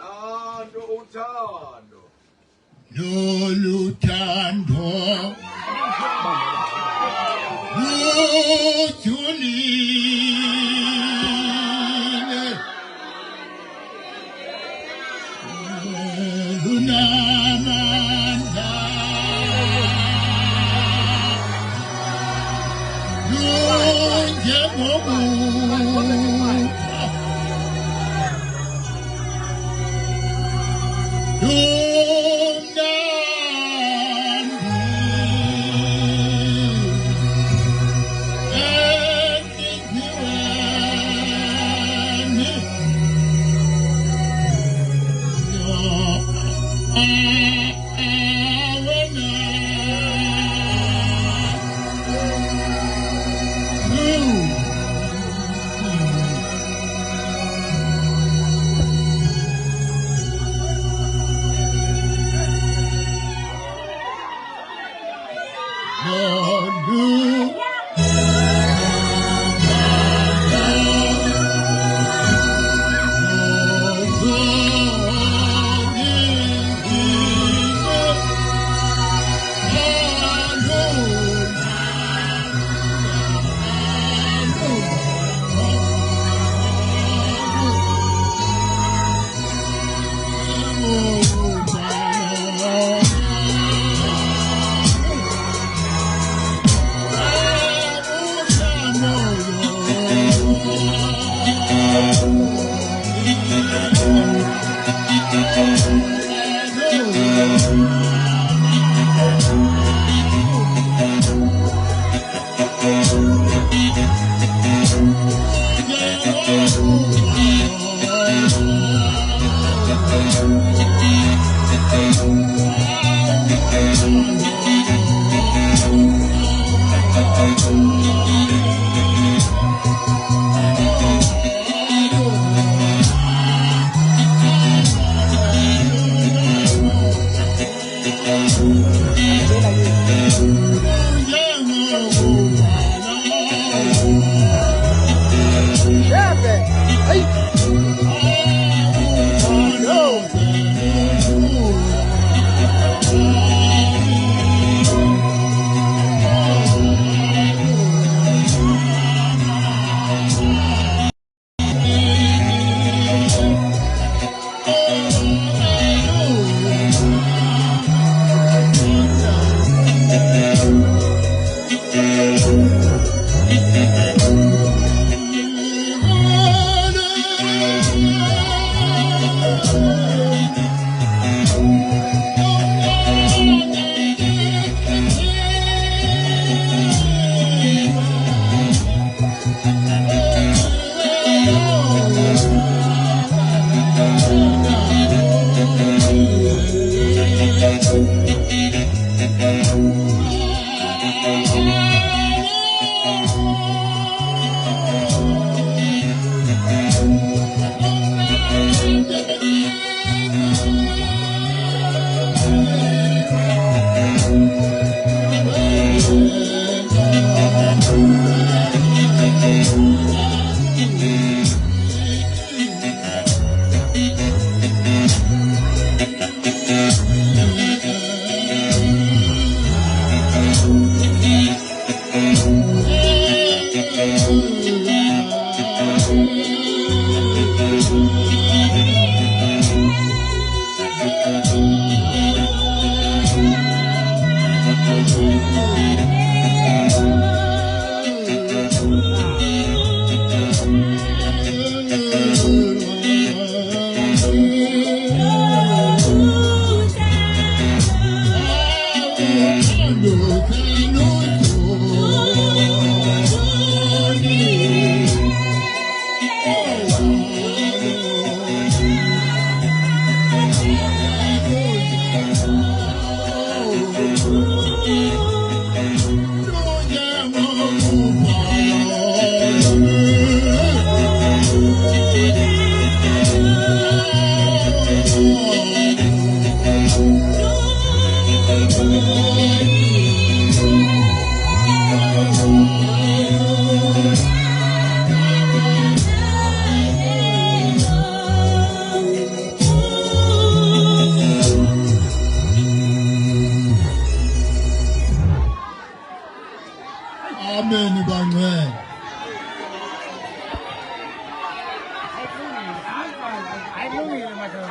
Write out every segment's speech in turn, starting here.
Uthando, uthando. Loluthando lujulile lunamandla lunjengokufa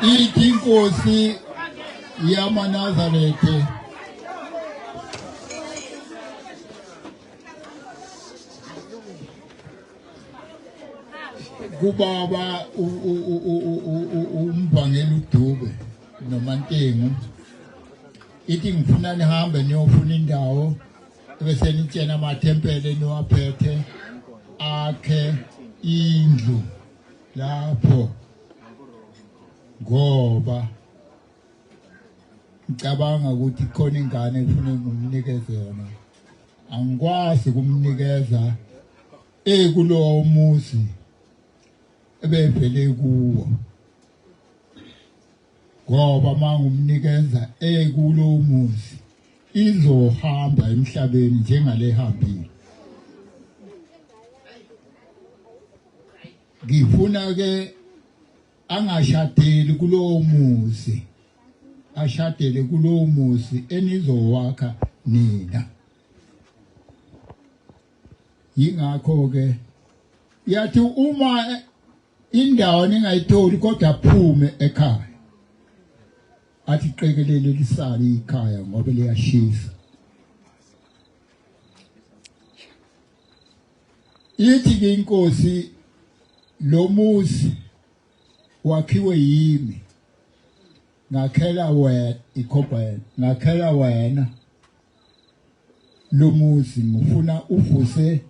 ithi inkosi yamaNazaretha kubaba umbangela uDube noMantengu ithi ngifuna nihambe niyofuna indawo bese nitshena amathempele niwaphethe akhe indlu lapho ngoba ngicabanga ukuthi khona ingane efuna ngumnikeze yona angikwazi kumnikeza kulowo muzi ebevele kuwo ngoba mangumnikeza kulowo muzi izohamba emhlabeni njengale hambile ngifuna ke angashadeli kulowo muzi ashadele kulowo muzi enizowakha nina yingakho ke yathi uma indawo ningayitholi kodwa phume ekhaya athi qekelele lisale ikhaya ngoba liyashisa ithi ke inkosi lo muzi wakhiwe yimi ngakhela wena ikhopha ngakhela wena lo muzi ngifuna uvuse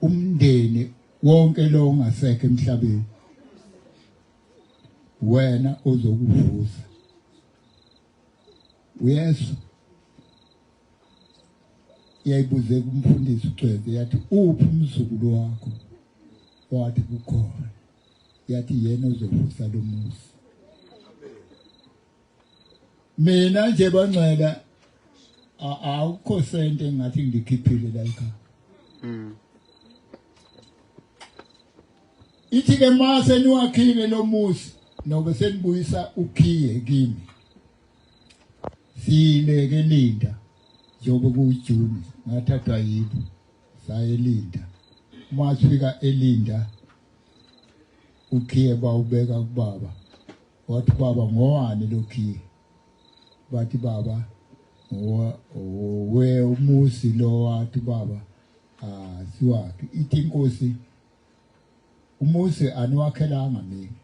umndeni wonke lo ongasekho emhlabeni wena ozokuvusa uyesu yayibuze kumfundisi uCwebe yathi uphi umzukulu wakho wathi kukhona yathi yena ozovusa lo muzi mina nje bangcela awukho sente ngathi ngikhiphile la ekhaya ithi ke mase niwakhile lo muzi nobe senibuyisa ukhiye kimi sileke Linda njengoba kuJuni ngathathwa yibo sayelinda masifika eLinda ukhiye bawubeka kubaba wathi baba ngowani lokhiye bathi baba we umuzi lo wathi baba siwakhe ithi inkosi umuzi aniwakhelanga mina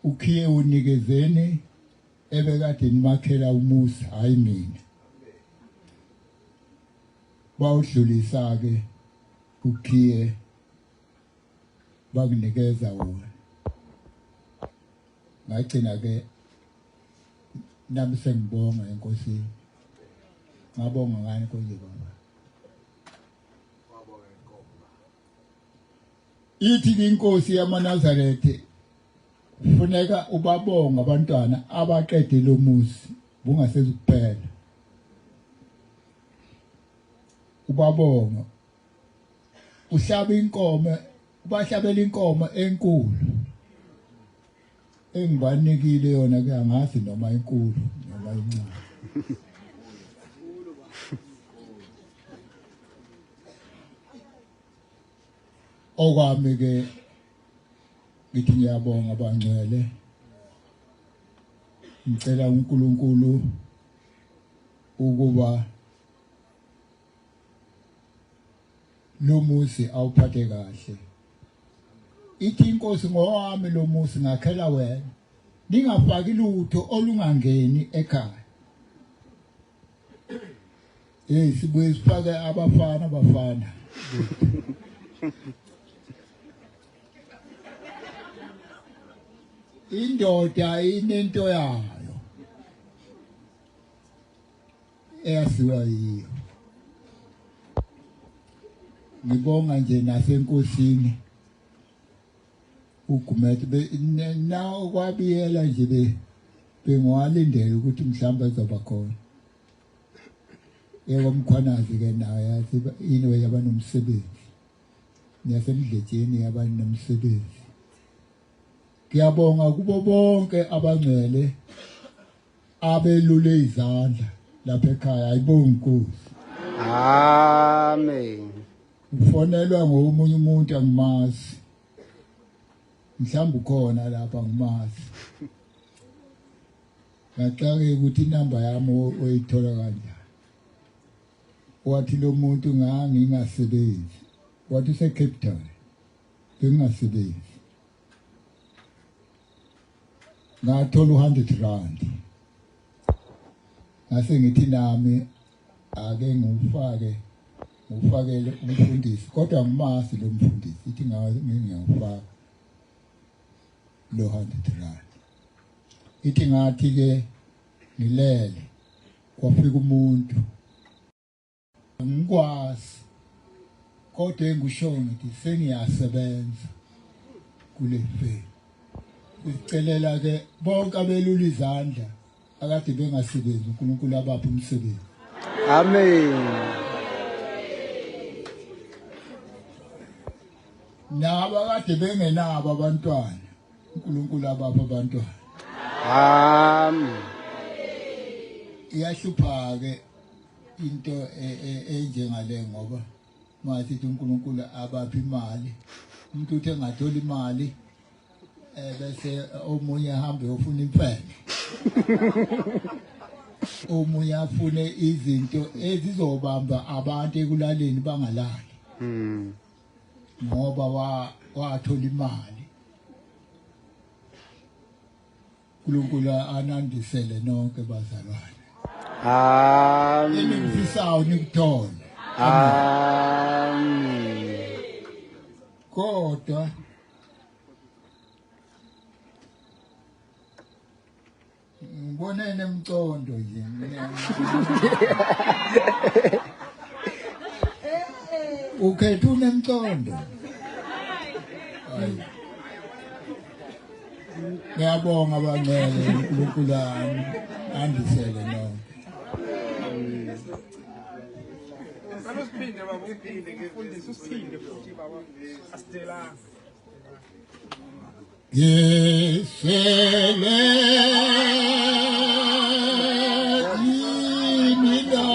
ukhiye unikezeni ebekade nimakhela umuzi hayi mina bawudlulisa ke ukhiye bakunikeza wona ngagcina ke nami sengibonga enkosini ngabonga ngani konje baba ithi inkosi yamaNazaretha kufuneka ubabonga abantwana abaqede lo muzi bungasezi kuphela ubabonga uhlaba inkomo ubahlabela inkomo enkulu engibanikile yona ke angazi noma inkulu noma incane okwami ke ngithi ngiyabonga abangcwele ngicela uNkulunkulu ukuba lo muzi awuphathe kahle ithi inkosi ngowami lo muzi ngakhela wena ningafaki lutho olungangeni ekhaya sibuye sifake abafana indoda inento yayo eyasiwa yiyo ngibonga nje nasenkosini uGumede nawo kwabiyela nje bengwalindele ukuthi mhlawumbe azoba khona yebo mkhwanazi ke naye yathi ino yaba nomsebenzi nasemdletsheni yaba nomsebenzi ngiyabonga kubo bonke abangcwele abelule izandla lapha ekhaya ayibonga inkosi amen ufonelwa ngomunye umuntu angimazi mhlawumbe ukhona lapha angimazi ngaxake ukuthi inamba yami oyithola kanjani wathi lo muntu ngingasebenzi wathi Cape Town bengingasebenzi ngathola 100 rand ngase ngithi nami ake ngufakele umfundisi kodwa ngimazi lo mfundisi ithi ngiyawufaka lo 100 rand ithi ngathi ke ngilele kwafika umuntu ngikwazi kodwa engusho ngithi sengiyasebenza kule fe sicelela ke bonke abelula izandla akade bengasebenzi uNkulunkulu abapha umsebenzi amen naba kade bengenabo abantwana uNkulunkulu abapha abantwana amen iyahlupha ke into enjengale ngoba masithi uNkulunkulu abapha imali umuntu uthe ngathola imali bese omunye ahambe ufuna imfene omunye afune izinto ezizobamba abantu ekulaleni bangalali ngoba wathola imali uNkulunkulu anandisele nonke bazalwane amen engisisayo nikuthola amen kodwa ngibone nemcondo nje ukhetha unemcondo ngiyabonga abangcwele uNkulunkulu andisele nonke Siphinde baba uphinde ngefundisa usiphinde futhi baba asitela Yesele imila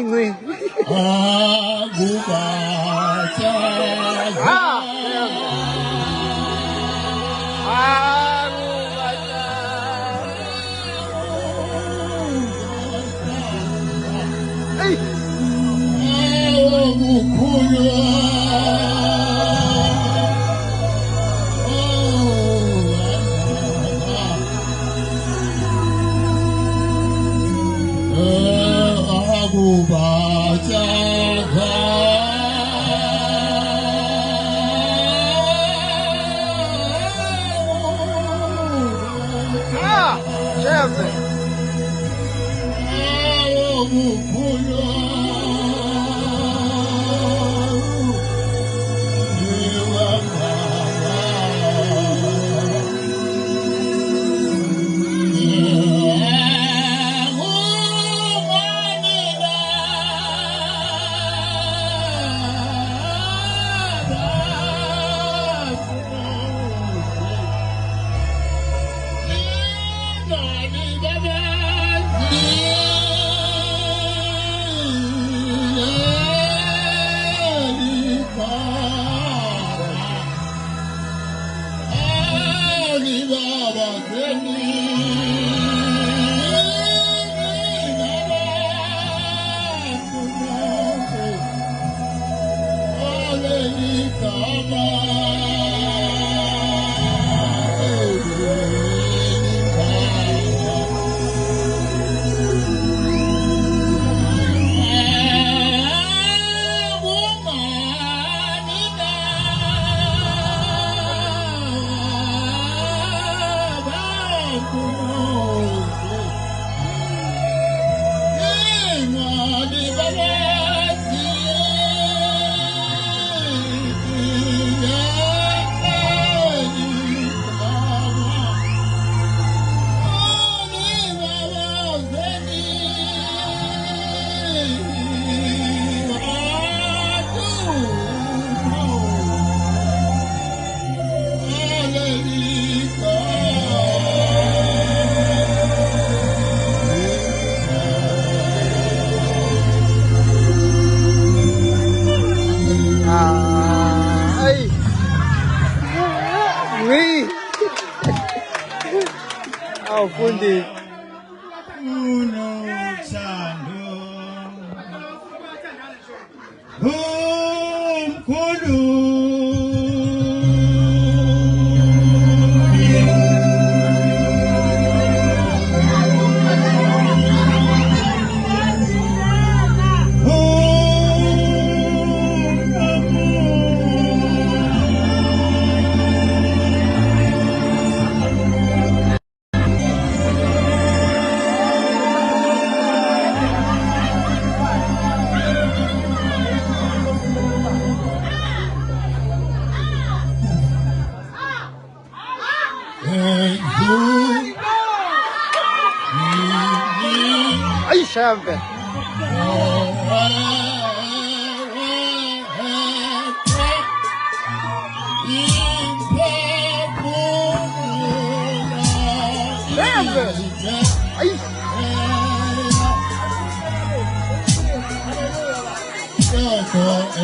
Ngui. Fundi unothando omkhulu Ay, şampe. Ay. Oh,